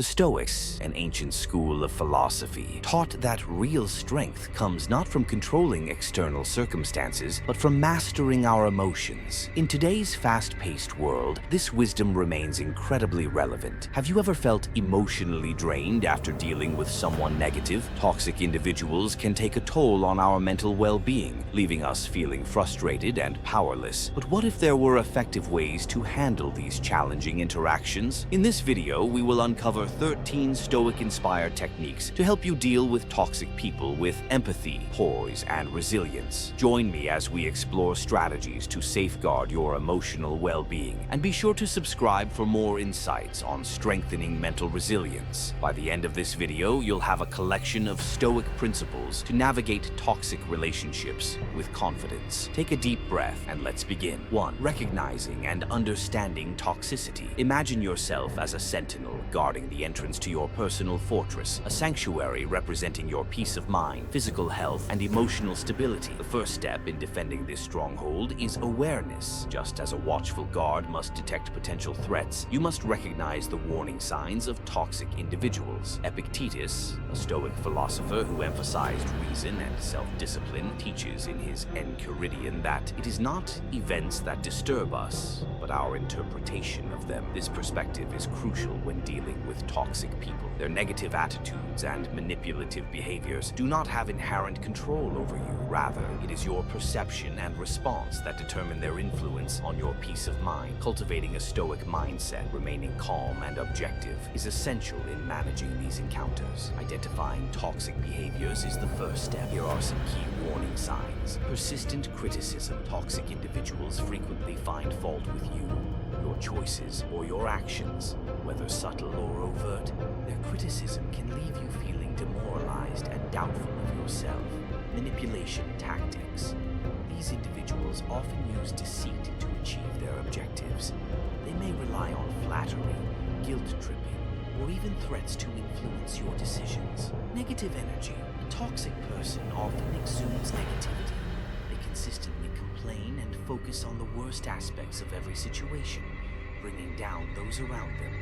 The Stoics, an ancient school of philosophy, taught that real strength comes not from controlling external circumstances, but from mastering our emotions. In today's fast-paced world, this wisdom remains incredibly relevant. Have you ever felt emotionally drained after dealing with someone negative? Toxic individuals can take a toll on our mental well-being, leaving us feeling frustrated and powerless. But what if there were effective ways to handle these challenging interactions? In this video, we will uncover 13 Stoic-inspired techniques to help you deal with toxic people with empathy, poise, and resilience. Join me as we explore strategies to safeguard your emotional well-being, and be sure to subscribe for more insights on strengthening mental resilience. By the end of this video, you'll have a collection of Stoic principles to navigate toxic relationships with confidence. Take a deep breath and let's begin. 1. Recognizing and understanding toxicity. Imagine yourself as a sentinel guarding the entrance to your personal fortress, a sanctuary representing your peace of mind, physical health, and emotional stability. The first step in defending this stronghold is awareness. Just as a watchful guard must detect potential threats, you must recognize the warning signs of toxic individuals. Epictetus, a Stoic philosopher who emphasized reason and self-discipline, teaches in his Enchiridion that it is not events that disturb us, but our interpretation of them. This perspective is crucial when dealing with toxic people. Their negative attitudes and manipulative behaviors do not have inherent control over you. Rather, it is your perception and response that determine their influence on your peace of mind. Cultivating a Stoic mindset, remaining calm and objective, is essential in managing these encounters. Identifying toxic behaviors is the first step. Here are some key warning signs. Persistent criticism. Toxic individuals frequently find fault with you, your choices, or your actions. Whether subtle or overt, their criticism can leave you feeling demoralized and doubtful of yourself. Manipulation tactics. These individuals often use deceit to achieve their objectives. They may rely on flattery, guilt-tripping, or even threats to influence your decisions. Negative energy. A toxic person often exudes negativity. They consistently complain and focus on the worst aspects of every situation, bringing down those around them.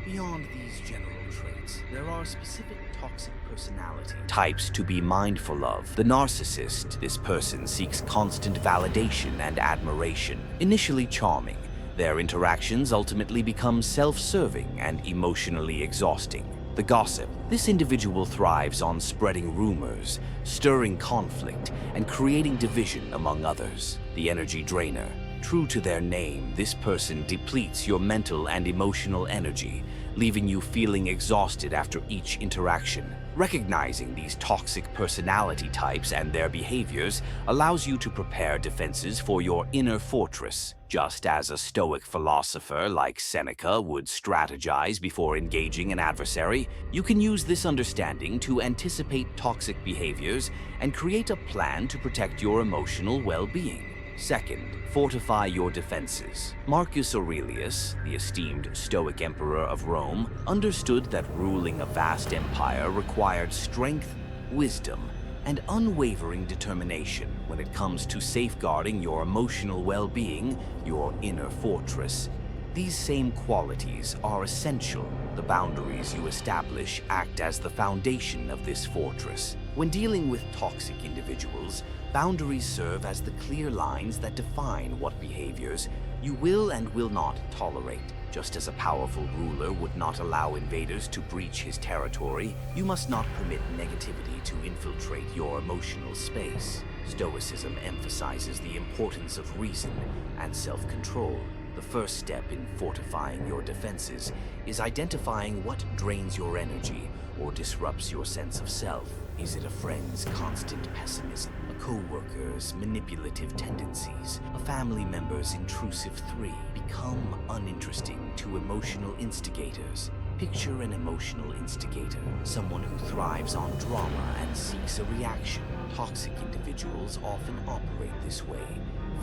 Beyond these general traits, there are specific toxic personality types to be mindful of. The narcissist. This person seeks constant validation and admiration. Initially charming, their interactions ultimately become self-serving and emotionally exhausting. The gossip. This individual thrives on spreading rumors, stirring conflict, and creating division among others. The energy drainer. True to their name, this person depletes your mental and emotional energy, leaving you feeling exhausted after each interaction. Recognizing these toxic personality types and their behaviors allows you to prepare defenses for your inner fortress. Just as a Stoic philosopher like Seneca would strategize before engaging an adversary, you can use this understanding to anticipate toxic behaviors and create a plan to protect your emotional well-being. Second, fortify your defenses. Marcus Aurelius, the esteemed Stoic emperor of Rome, understood that ruling a vast empire required strength, wisdom, and unwavering determination. When it comes to safeguarding your emotional well-being, your inner fortress, these same qualities are essential. The boundaries you establish act as the foundation of this fortress. When dealing with toxic individuals, boundaries serve as the clear lines that define what behaviors you will and will not tolerate. Just as a powerful ruler would not allow invaders to breach his territory, you must not permit negativity to infiltrate your emotional space. Stoicism emphasizes the importance of reason and self-control. The first step in fortifying your defenses is identifying what drains your energy or disrupts your sense of self. Is it a friend's constant pessimism, a co-worker's manipulative tendencies, a family member's intrusive threat? Become uninteresting to emotional instigators. Picture an emotional instigator, someone who thrives on drama and seeks a reaction. Toxic individuals often operate this way,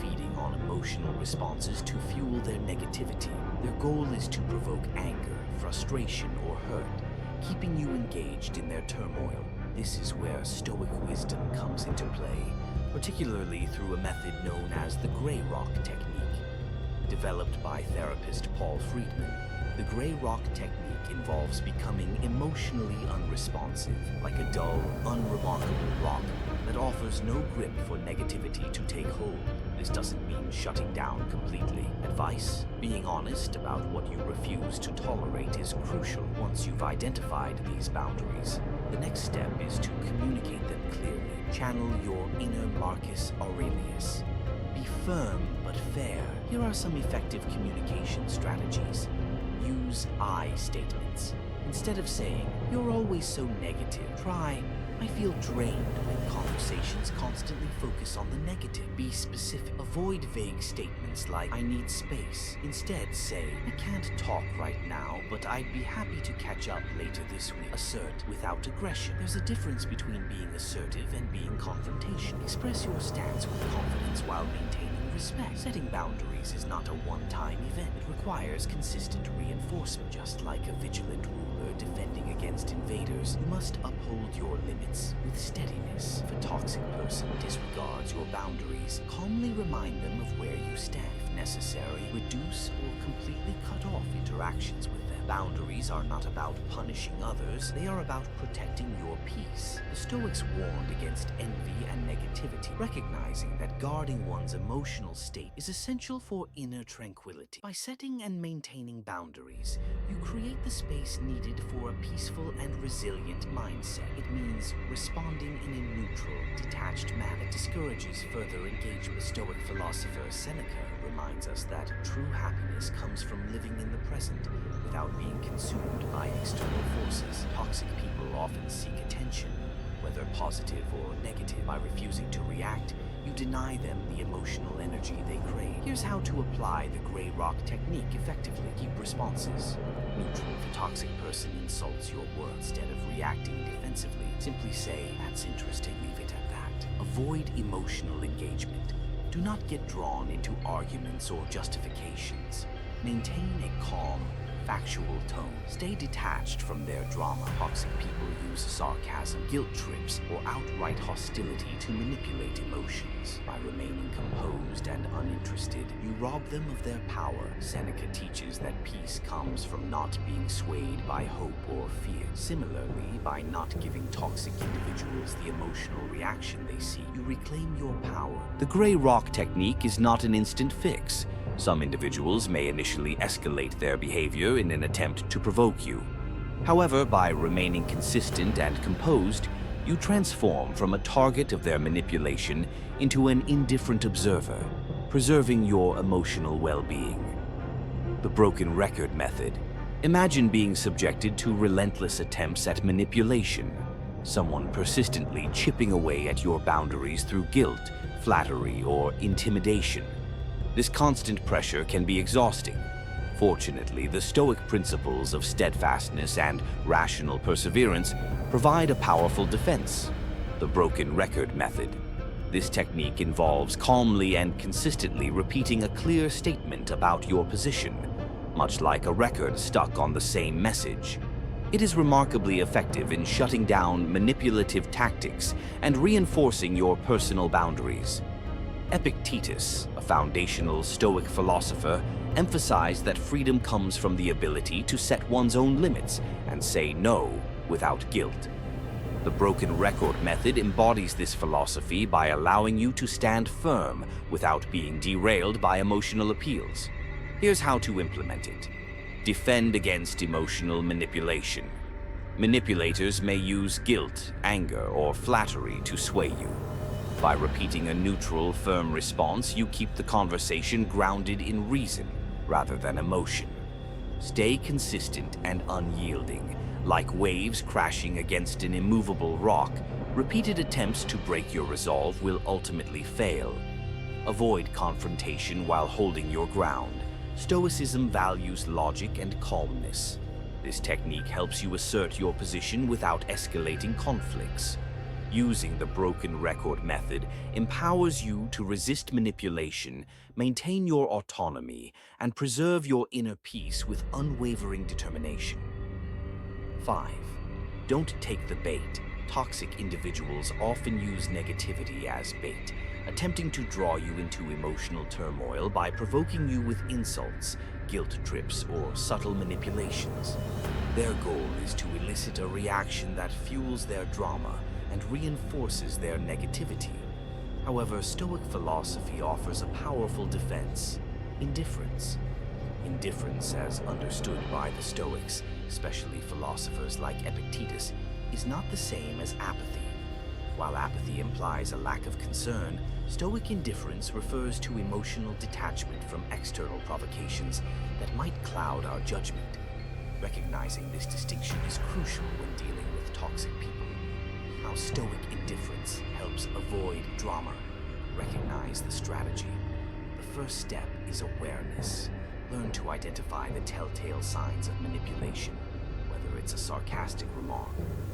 feeding on emotional responses to fuel their negativity. Their goal is to provoke anger, frustration, or hurt, keeping you engaged in their turmoil. This is where Stoic wisdom comes into play, particularly through a method known as the Gray Rock technique. Developed by therapist Paul Friedman, The gray rock technique involves becoming emotionally unresponsive, like a dull, unremarkable rock that offers no grip for negativity to take hold. This doesn't mean shutting down completely. Advice? Being honest about what you refuse to tolerate is crucial once you've identified these boundaries. The next step is to communicate them clearly. Channel your inner Marcus Aurelius. Be firm but fair. Here are some effective communication strategies. Use I statements. Instead of saying, "You're always so negative," try, "I feel drained when conversations constantly focus on the negative." Be specific. Avoid vague statements like, "I need space." Instead say, "I can't talk right now, but I'd be happy to catch up later this week." Assert without aggression. There's a difference between being assertive and being confrontational. Express your stance with confidence while maintaining respect. Setting boundaries is not a one-time event. It requires consistent reinforcement. Just like a vigilant ruler defending against invaders, you must uphold your limits with steadiness. If a toxic person disregards your boundaries, calmly remind them of where you stand. If necessary, reduce or completely cut off interactions with them. Boundaries are not about punishing others, they are about protecting your peace. The Stoics warned against envy and negativity, recognizing that guarding one's emotional state is essential for inner tranquility. By setting and maintaining boundaries, you create the space needed for a peaceful and resilient mindset. It means responding in a neutral, detached manner. It discourages further engagement. The Stoic philosopher Seneca reminds us that true happiness comes from living in the present without being consumed by external forces. Toxic people often seek attention, whether positive or negative. By refusing to react, you deny them the emotional energy they crave. Here's how to apply the gray rock technique effectively. Keep responses neutral. If a toxic person insults your words, instead of reacting defensively, simply say, "That's interesting," leave it at that. Avoid emotional engagement. Do not get drawn into arguments or justifications. Maintain a calm, factual tone. Stay detached from their drama. Toxic people use sarcasm, guilt trips, or outright hostility to manipulate emotions. By remaining composed and uninterested, you rob them of their power. Seneca teaches that peace comes from not being swayed by hope or fear. Similarly, by not giving toxic individuals the emotional reaction they seek, you reclaim your power. The gray rock technique is not an instant fix. Some individuals may initially escalate their behavior in an attempt to provoke you. However, by remaining consistent and composed, you transform from a target of their manipulation into an indifferent observer, preserving your emotional well-being. The broken record method. Imagine being subjected to relentless attempts at manipulation, someone persistently chipping away at your boundaries through guilt, flattery, or intimidation. This constant pressure can be exhausting. Fortunately, the Stoic principles of steadfastness and rational perseverance provide a powerful defense. The broken record method. This technique involves calmly and consistently repeating a clear statement about your position, much like a record stuck on the same message. It is remarkably effective in shutting down manipulative tactics and reinforcing your personal boundaries. Epictetus, a foundational Stoic philosopher, emphasized that freedom comes from the ability to set one's own limits and say no without guilt. The broken record method embodies this philosophy by allowing you to stand firm without being derailed by emotional appeals. Here's how to implement it. Defend against emotional manipulation. Manipulators may use guilt, anger, or flattery to sway you. By repeating a neutral, firm response, you keep the conversation grounded in reason rather than emotion. Stay consistent and unyielding. Like waves crashing against an immovable rock, repeated attempts to break your resolve will ultimately fail. Avoid confrontation while holding your ground. Stoicism values logic and calmness. This technique helps you assert your position without escalating conflicts. Using the broken record method empowers you to resist manipulation, maintain your autonomy, and preserve your inner peace with unwavering determination. 5. Don't take the bait. Toxic individuals often use negativity as bait, attempting to draw you into emotional turmoil by provoking you with insults, guilt trips, or subtle manipulations. Their goal is to elicit a reaction that fuels their drama and reinforces their negativity. However, Stoic philosophy offers a powerful defense: indifference. Indifference, as understood by the Stoics, especially philosophers like Epictetus, is not the same as apathy. While apathy implies a lack of concern, Stoic indifference refers to emotional detachment from external provocations that might cloud our judgment. Recognizing this distinction is crucial when dealing with toxic people. How Stoic indifference helps avoid drama. Recognize the strategy. The first step is awareness. Learn to identify the telltale signs of manipulation, whether it's a sarcastic remark,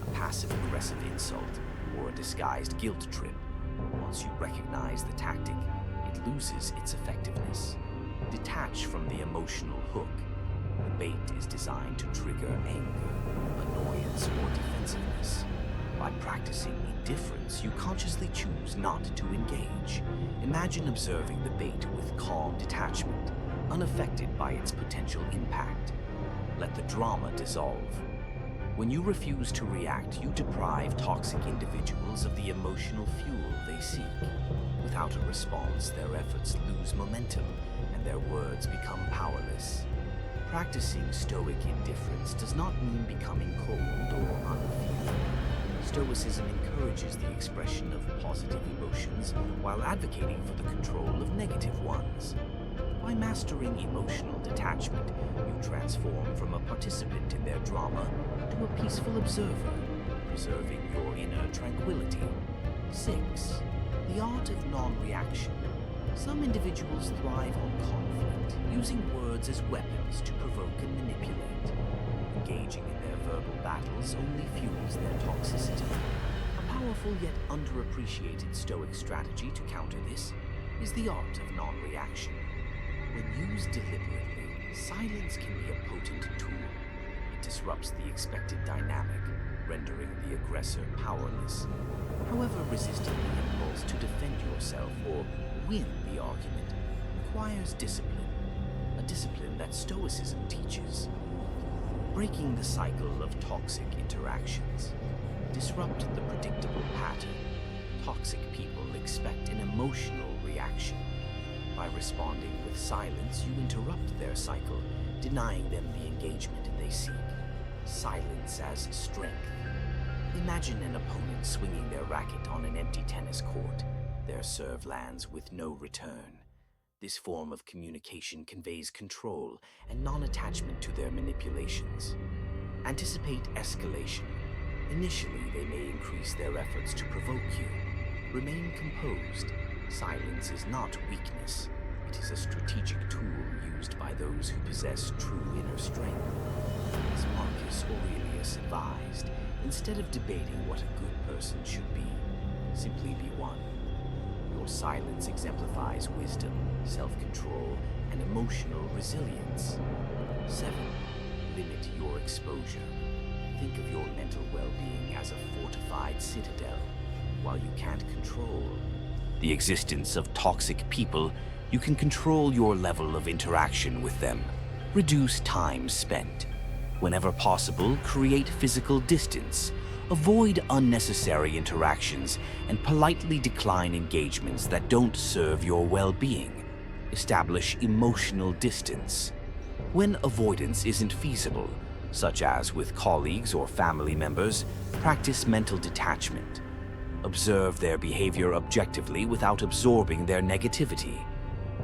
a passive-aggressive insult, or a disguised guilt trip. Once you recognize the tactic, it loses its effectiveness. Detach from the emotional hook. The bait is designed to trigger anger, annoyance, or defensiveness. By practicing indifference, you consciously choose not to engage. Imagine observing the bait with calm detachment, unaffected by its potential impact. Let the drama dissolve. When you refuse to react, you deprive toxic individuals of the emotional fuel they seek. Without a response, their efforts lose momentum and their words become powerless. Practicing Stoic indifference does not mean becoming cold or unfeeling. Stoicism encourages the expression of positive emotions while advocating for the control of negative ones. By mastering emotional detachment, you transform from a participant in their drama to a peaceful observer, preserving your inner tranquility. 6. The art of non-reaction. Some individuals thrive on conflict, using words as weapons to provoke and manipulate. Engaging in their verbal battles only fuels their toxicity. A powerful yet underappreciated Stoic strategy to counter this is the art of non-reaction. When used deliberately, silence can be a potent tool. It disrupts the expected dynamic, rendering the aggressor powerless. However, resisting the impulse to defend yourself or win the argument requires discipline, a discipline that Stoicism teaches. Breaking the cycle of toxic interactions. Disrupt the predictable pattern. Toxic people expect an emotional reaction. By responding with silence, you interrupt their cycle, denying them the engagement they seek. Silence as strength. Imagine an opponent swinging their racket on an empty tennis court. Their serve lands with no return. This form of communication conveys control and non-attachment to their manipulations. Anticipate escalation. Initially, they may increase their efforts to provoke you. Remain composed. Silence is not weakness. It is a strategic tool used by those who possess true inner strength. As Marcus Aurelius advised, instead of debating what a good person should be, simply be one. Your silence exemplifies wisdom, self-control, and emotional resilience. 7. Limit your exposure. Think of your mental well-being as a fortified citadel. While you can't control the existence of toxic people, you can control your level of interaction with them. Reduce time spent. Whenever possible, create physical distance. Avoid unnecessary interactions and politely decline engagements that don't serve your well-being. Establish emotional distance. When avoidance isn't feasible, such as with colleagues or family members, practice mental detachment. Observe their behavior objectively without absorbing their negativity.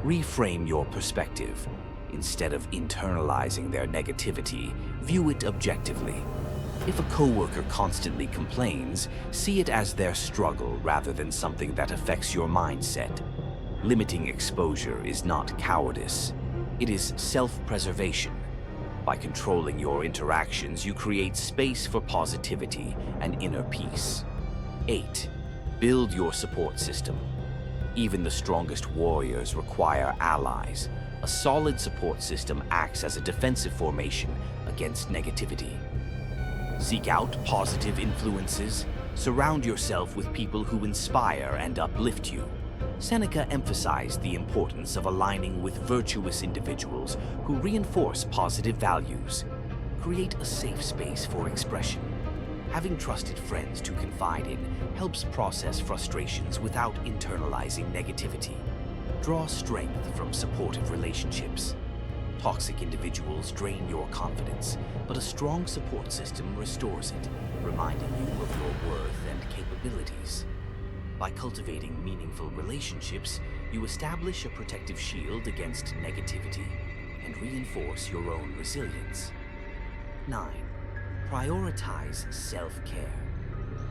Reframe your perspective. Instead of internalizing their negativity, view it objectively. If a coworker constantly complains, see it as their struggle rather than something that affects your mindset. Limiting exposure is not cowardice. It is self-preservation. By controlling your interactions, you create space for positivity and inner peace. 8. Build your support system. Even the strongest warriors require allies. A solid support system acts as a defensive formation against negativity. Seek out positive influences. Surround yourself with people who inspire and uplift you. Seneca emphasized the importance of aligning with virtuous individuals who reinforce positive values. Create a safe space for expression. Having trusted friends to confide in helps process frustrations without internalizing negativity. Draw strength from supportive relationships. Toxic individuals drain your confidence, but a strong support system restores it, reminding you of your worth and capabilities. By cultivating meaningful relationships, you establish a protective shield against negativity and reinforce your own resilience. 9. Prioritize self-care.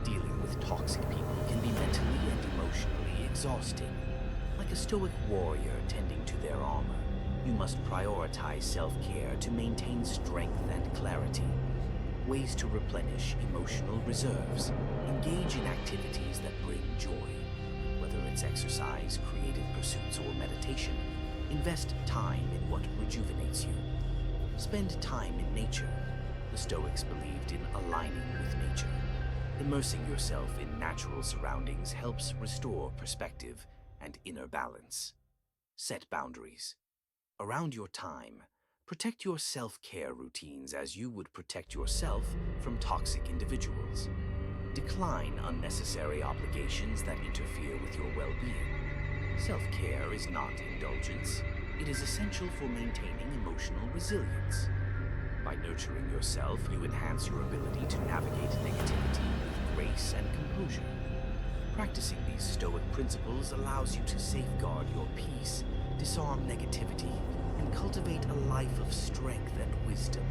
Dealing with toxic people can be mentally and emotionally exhausting. Like a stoic warrior tending to their armor, you must prioritize self-care to maintain strength and clarity. Ways to replenish emotional reserves. Engage in activities that bring joy. Whether it's exercise, creative pursuits, or meditation, invest time in what rejuvenates you. Spend time in nature. The Stoics believed in aligning with nature. Immersing yourself in natural surroundings helps restore perspective and inner balance. Set boundaries. Around your time, protect your self-care routines as you would protect yourself from toxic individuals. Decline unnecessary obligations that interfere with your well-being. Self-care is not indulgence. It is essential for maintaining emotional resilience. By nurturing yourself, you enhance your ability to navigate negativity with grace and composure. Practicing these Stoic principles allows you to safeguard your peace, disarm negativity, and cultivate a life of strength and wisdom.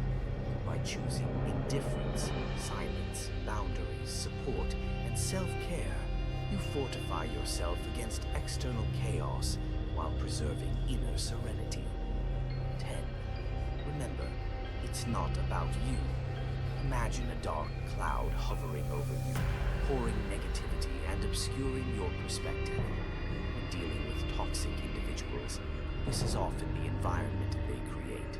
By choosing indifference, silence, boundaries, support, and self-care, you fortify yourself against external chaos while preserving inner serenity. 10. Remember, it's not about you. Imagine a dark cloud hovering over you, pouring negativity and obscuring your perspective. When dealing with toxic individuals, this is often the environment they create,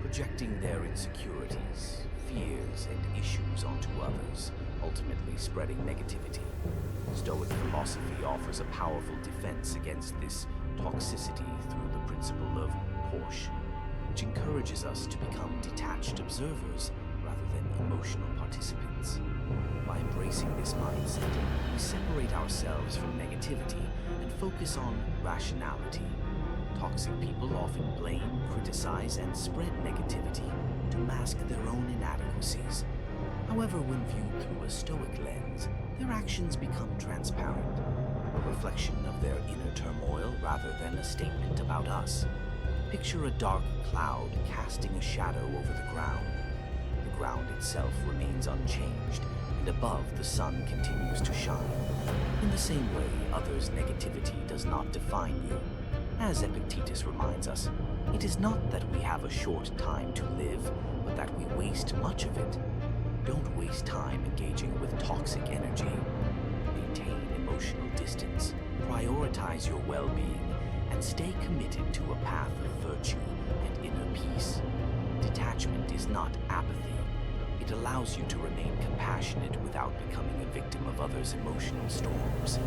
projecting their insecurities, fears, and issues onto others, ultimately spreading negativity. Stoic philosophy offers a powerful defense against this toxicity through the principle of caution, which encourages us to become detached observers rather than emotional participants. By embracing this mindset, we separate ourselves from negativity and focus on rationality. Toxic people often blame, criticize, and spread negativity to mask their own inadequacies. However, when viewed through a Stoic lens, their actions become transparent, a reflection of their inner turmoil rather than a statement about us. Picture a dark cloud casting a shadow over the ground. The ground itself remains unchanged, and above the sun continues to shine. In the same way, others' negativity does not define you. As Epictetus reminds us, it is not that we have a short time to live, but that we waste much of it. Don't waste time engaging with toxic energy. Maintain emotional distance, prioritize your well-being, and stay committed to a path of virtue and inner peace. Detachment is not apathy. It allows you to remain compassionate without becoming a victim of others' emotional storms.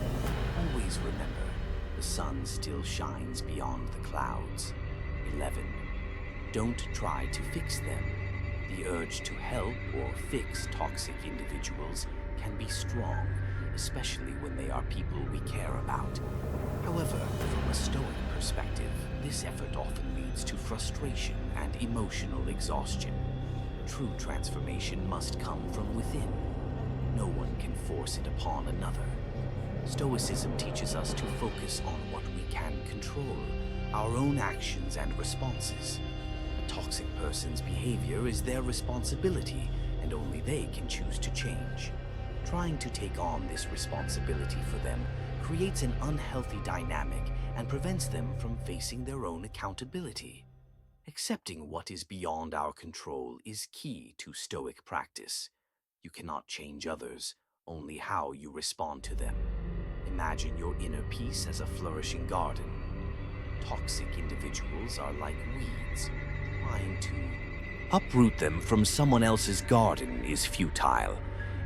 Always remember, the sun still shines beyond the clouds. 11. Don't try to fix them. The urge to help or fix toxic individuals can be strong, especially when they are people we care about. However, from a Stoic perspective, this effort often leads to frustration and emotional exhaustion. True transformation must come from within. No one can force it upon another. Stoicism teaches us to focus on what we can control, our own actions and responses. A toxic person's behavior is their responsibility, and only they can choose to change. Trying to take on this responsibility for them creates an unhealthy dynamic and prevents them from facing their own accountability. Accepting what is beyond our control is key to Stoic practice. You cannot change others, only how you respond to them. Imagine your inner peace as a flourishing garden. Toxic individuals are like weeds. Trying to uproot them from someone else's garden is futile.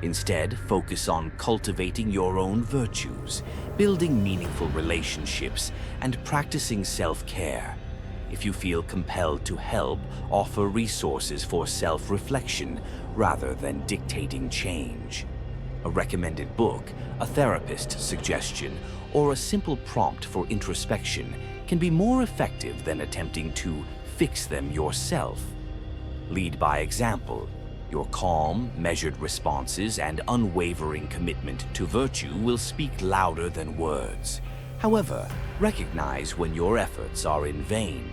Instead, focus on cultivating your own virtues, building meaningful relationships, and practicing self-care. If you feel compelled to help, offer resources for self-reflection rather than dictating change. A recommended book, a therapist's suggestion, or a simple prompt for introspection can be more effective than attempting to fix them yourself. Lead by example. Your calm, measured responses and unwavering commitment to virtue will speak louder than words. However, recognize when your efforts are in vain.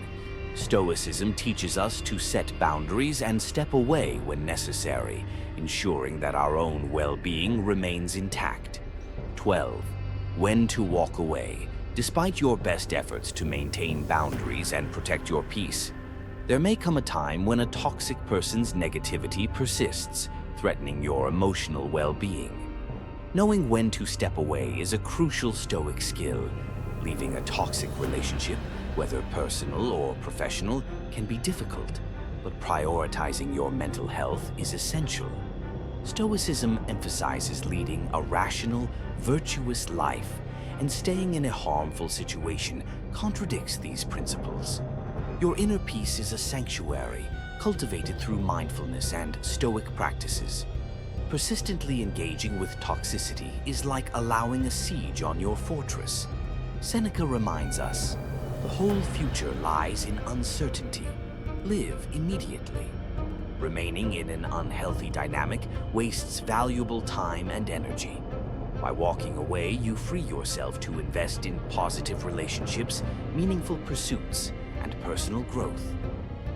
Stoicism teaches us to set boundaries and step away when necessary, ensuring that our own well-being remains intact. 12. When to walk away. Despite your best efforts to maintain boundaries and protect your peace, there may come a time when a toxic person's negativity persists, threatening your emotional well-being. Knowing when to step away is a crucial Stoic skill. Leaving a toxic relationship, whether personal or professional, can be difficult, but prioritizing your mental health is essential. Stoicism emphasizes leading a rational, virtuous life, and staying in a harmful situation contradicts these principles. Your inner peace is a sanctuary, cultivated through mindfulness and Stoic practices. Persistently engaging with toxicity is like allowing a siege on your fortress. Seneca reminds us, the whole future lies in uncertainty. Live immediately. Remaining in an unhealthy dynamic wastes valuable time and energy. By walking away, you free yourself to invest in positive relationships, meaningful pursuits, and personal growth.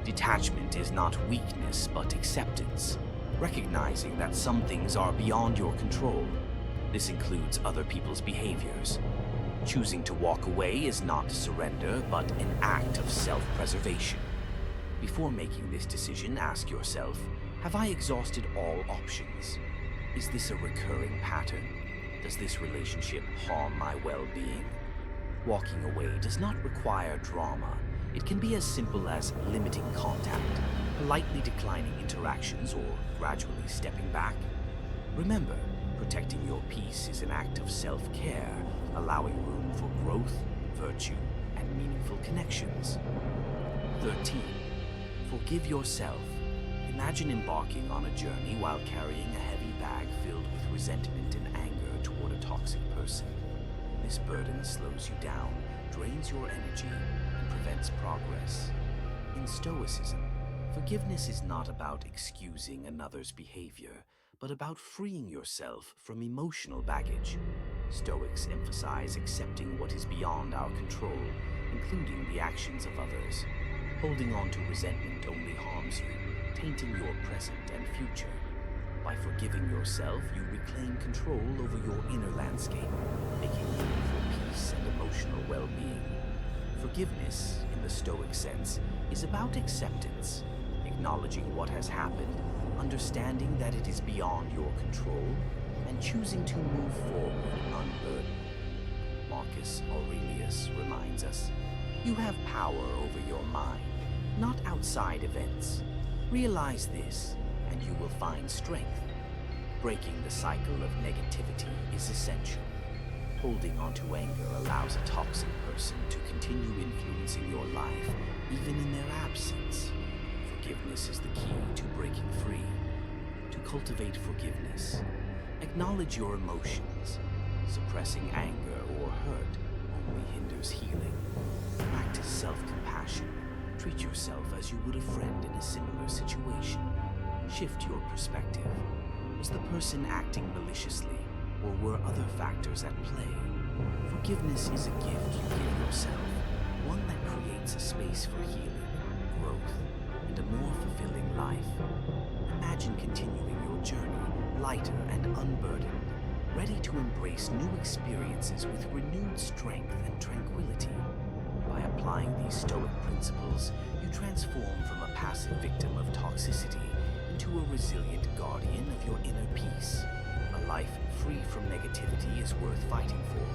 Detachment is not weakness, but acceptance, recognizing that some things are beyond your control. This includes other people's behaviors. Choosing to walk away is not surrender, but an act of self-preservation. Before making this decision, ask yourself, have I exhausted all options? Is this a recurring pattern? Does this relationship harm my well-being? Walking away does not require drama. It can be as simple as limiting contact, politely declining interactions, or gradually stepping back. Remember, protecting your peace is an act of self-care, allowing room for growth, virtue, and meaningful connections. 13. Forgive yourself. Imagine embarking on a journey while carrying a heavy bag filled with resentment and anger toward a toxic person. This burden slows you down, drains your energy, and prevents progress. In Stoicism, forgiveness is not about excusing another's behavior, but about freeing yourself from emotional baggage. Stoics emphasize accepting what is beyond our control, including the actions of others. Holding on to resentment only harms you, tainting your present and future. By forgiving yourself, you reclaim control over your inner landscape, making room for peace and emotional well-being. Forgiveness, in the Stoic sense, is about acceptance, acknowledging what has happened, understanding that it is beyond your control, and choosing to move forward unburdened. Marcus Aurelius reminds us, you have power over your mind, not outside events. Realize this, and you will find strength. Breaking the cycle of negativity is essential. Holding on to anger allows a toxic person to continue influencing your life, even in their absence. Forgiveness is the key to breaking free. To cultivate forgiveness, acknowledge your emotions. Suppressing anger or hurt only hinders healing. Practice self-compassion. Treat yourself as you would a friend in a similar situation. Shift your perspective. Was the person acting maliciously, or were other factors at play? Forgiveness is a gift you give yourself, one that creates a space for healing, growth, and a more fulfilling life. Imagine continuing your journey, lighter and unburdened, ready to embrace new experiences with renewed strength and tranquility. By applying these Stoic principles, you transform from a passive victim of toxicity into a resilient guardian of your inner peace. A life free from negativity is worth fighting for.